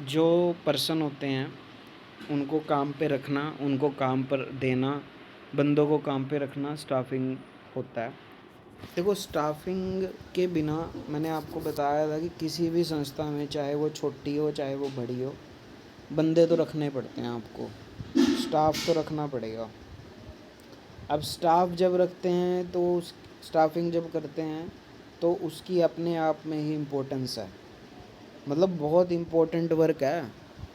जो पर्सन होते हैं उनको काम पे रखना, उनको काम पर देना, बंदों को काम पे रखना स्टाफिंग होता है। देखो स्टाफिंग के बिना मैंने आपको बताया था कि किसी भी संस्था में चाहे वो छोटी हो चाहे वो बड़ी हो, बंदे तो रखने पड़ते हैं आपको, स्टाफ तो रखना पड़ेगा। अब स्टाफ जब रखते हैं तो स्टाफिंग जब करते हैं तो उसकी अपने आप में ही इम्पोर्टेंस है, मतलब बहुत इम्पोर्टेंट वर्क है।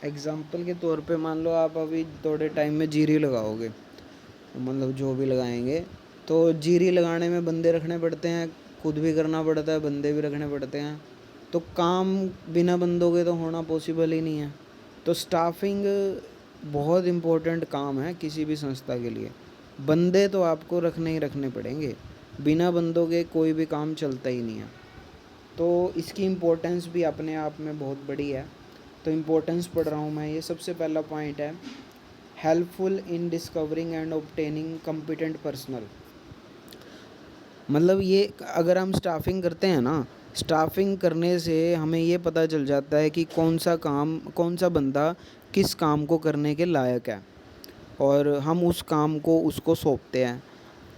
एग्ज़ाम्पल के तौर पे मान लो आप अभी थोड़े टाइम में जीरी लगाओगे, मतलब जो भी लगाएंगे, तो जीरी लगाने में बंदे रखने पड़ते हैं, खुद भी करना पड़ता है, बंदे भी रखने पड़ते हैं। तो काम बिना बंदों के तो होना पॉसिबल ही नहीं है। तो स्टाफिंग बहुत इम्पोर्टेंट काम है किसी भी संस्था के लिए। बंदे तो आपको रखने ही रखने पड़ेंगे, बिना बंदों के कोई भी काम चलता ही नहीं है। तो इसकी इम्पोर्टेंस भी अपने आप में बहुत बड़ी है। तो इम्पोर्टेंस पढ़ रहा हूँ मैं, ये सबसे पहला पॉइंट है, helpful in discovering and obtaining competent personal. मतलब ये अगर हम स्टाफिंग करते हैं ना, स्टाफिंग करने से हमें ये पता चल जाता है कि कौन सा बंदा किस काम को करने के लायक है, और हम उस काम को उसको सौंपते हैं।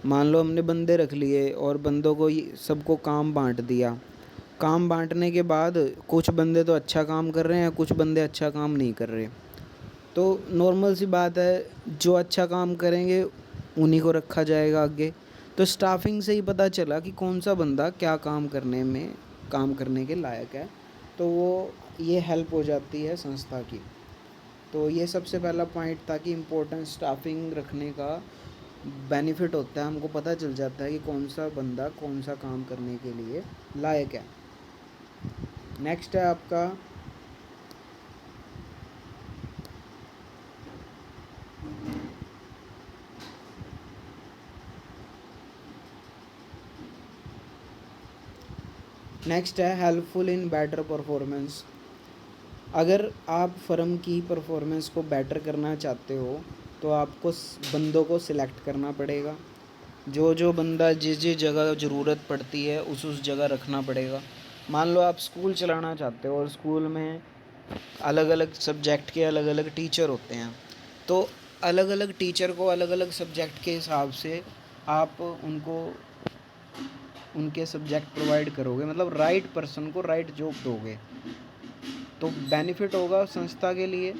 मान लो हमने बंदे रख लिए और बंदों को सबको काम बांट दिया। काम बांटने के बाद कुछ बंदे तो अच्छा काम कर रहे हैं, कुछ बंदे अच्छा काम नहीं कर रहे। तो नॉर्मल सी बात है, जो अच्छा काम करेंगे उन्हीं को रखा जाएगा आगे। तो स्टाफिंग से ही पता चला कि कौन सा बंदा क्या काम करने के लायक है। तो वो ये हेल्प हो जाती है संस्था की। तो ये सबसे पहला पॉइंट था कि इम्पोर्टेंस स्टाफिंग रखने का बेनिफिट होता है, हमको पता चल जाता है कि कौन सा बंदा कौन सा काम करने के लिए लायक है। नेक्स्ट है आपका नेक्स्ट है हेल्पफुल इन बेटर परफॉर्मेंस। अगर आप फर्म की परफॉर्मेंस को बेटर करना चाहते हो तो आपको बंदों को सिलेक्ट करना पड़ेगा। जो जो बंदा जिस जिस जगह ज़रूरत पड़ती है उस जगह रखना पड़ेगा। मान लो आप स्कूल चलाना चाहते हो और स्कूल में अलग अलग सब्जेक्ट के अलग अलग टीचर होते हैं, तो अलग अलग टीचर को अलग अलग सब्जेक्ट के हिसाब से आप उनको उनके सब्जेक्ट प्रोवाइड करोगे, मतलब राइट पर्सन को राइट जॉब दोगे, तो बेनिफिट होगा संस्था के लिए,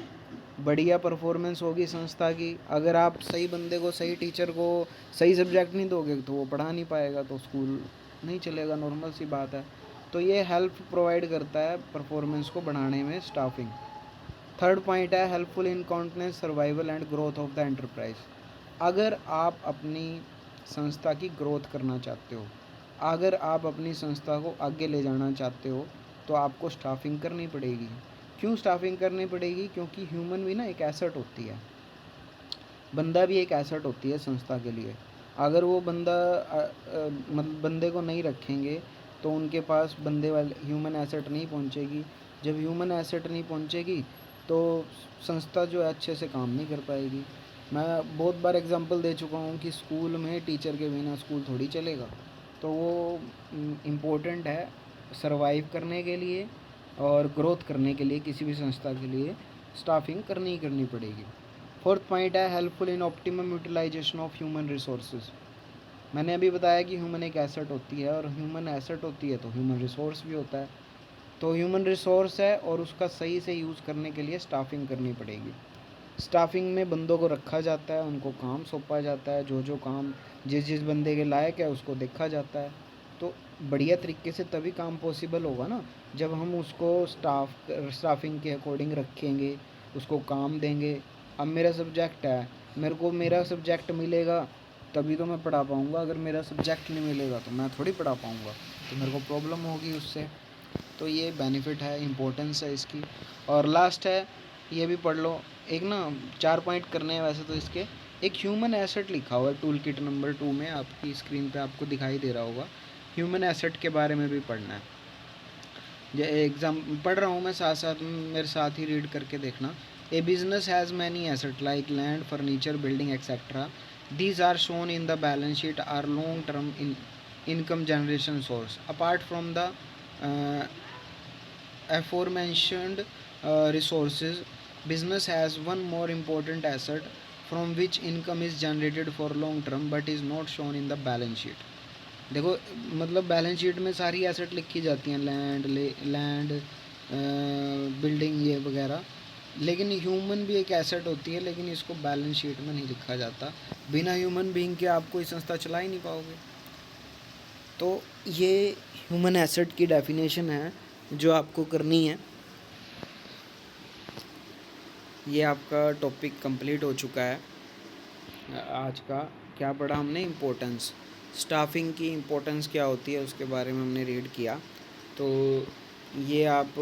बढ़िया परफॉर्मेंस होगी संस्था की। अगर आप सही बंदे को, सही टीचर को सही सब्जेक्ट नहीं दोगे तो वो पढ़ा नहीं पाएगा, तो स्कूल नहीं चलेगा, नॉर्मल सी बात है। तो ये हेल्प प्रोवाइड करता है परफॉर्मेंस को बढ़ाने में स्टाफिंग। थर्ड पॉइंट है helpful in continuous survival and growth of the enterprise. अगर आप अपनी संस्था की ग्रोथ करना चाहते हो, अगर आप अपनी संस्था को आगे ले जाना चाहते हो, तो आपको स्टाफिंग करनी पड़ेगी। क्यों स्टाफिंग करनी पड़ेगी? क्योंकि ह्यूमन भी ना एक एसेट होती है, बंदा भी एक एसेट होती है संस्था के लिए। अगर वो बंदा मतलब बंदे को नहीं रखेंगे तो उनके पास बंदे वाले ह्यूमन एसेट नहीं पहुंचेगी। जब ह्यूमन एसेट नहीं पहुंचेगी तो संस्था जो है अच्छे से काम नहीं कर पाएगी। मैं बहुत बार एग्जांपल दे चुका हूँ कि स्कूल में टीचर के बिना स्कूल थोड़ी चलेगा। तो वो इम्पोर्टेंट है सरवाइव करने के लिए और ग्रोथ करने के लिए, किसी भी संस्था के लिए स्टाफिंग करनी ही करनी पड़ेगी। फोर्थ पॉइंट है helpful in optimum utilisation of human resources. मैंने अभी बताया कि ह्यूमन एक एसेट होती है, और ह्यूमन एसेट होती है तो ह्यूमन रिसोर्स भी होता है। तो ह्यूमन रिसोर्स है और उसका सही से यूज़ करने के लिए स्टाफिंग करनी पड़ेगी। स्टाफिंग में बंदों को रखा जाता है, उनको काम सौंपा जाता है, जो जो काम जिस जिस बंदे के लायक है उसको देखा जाता है। तो बढ़िया तरीके से तभी काम पॉसिबल होगा ना, जब हम उसको स्टाफिंग के अकॉर्डिंग रखेंगे, उसको काम देंगे। अब मेरा सब्जेक्ट है, मेरे को मेरा सब्जेक्ट मिलेगा तभी तो मैं पढ़ा पाऊँगा। अगर मेरा सब्जेक्ट नहीं मिलेगा तो मैं थोड़ी पढ़ा पाऊँगा, तो मेरे को प्रॉब्लम होगी उससे। तो ये बेनिफिट है, इम्पोर्टेंस है इसकी। और लास्ट है, ये भी पढ़ लो। एक ना 4 पॉइंट करने हैं वैसे तो इसके। एक ह्यूमन एसेट लिखा हुआ है टूल किट नंबर 2 में, आपकी स्क्रीन पे आपको दिखाई दे रहा होगा। ह्यूमन एसेट के बारे में भी पढ़ना है। ये एग्जाम पढ़ रहा हूँ मैं, साथ साथ मेरे साथ ही रीड करके देखना। A business has many asset like land, furniture, building etcetera. These are shown in the balance sheet are long term income generation source apart from the aforementioned resources, business has one more important asset from which income is generated for long term but is not shown in the balance sheet. देखो मतलब balance sheet में सारी asset लिखी जाती हैं, land building ये वगैरह, लेकिन ह्यूमन भी एक एसेट होती है, लेकिन इसको बैलेंस शीट में नहीं लिखा जाता। बिना ह्यूमन बीइंग के आप कोई संस्था चला ही नहीं पाओगे। तो ये ह्यूमन एसेट की डेफिनेशन है जो आपको करनी है। ये आपका टॉपिक कंप्लीट हो चुका है। आज का क्या पढ़ा हमने, इम्पोर्टेंस, स्टाफिंग की इम्पोर्टेंस क्या होती है उसके बारे में हमने रीड किया। तो ये आप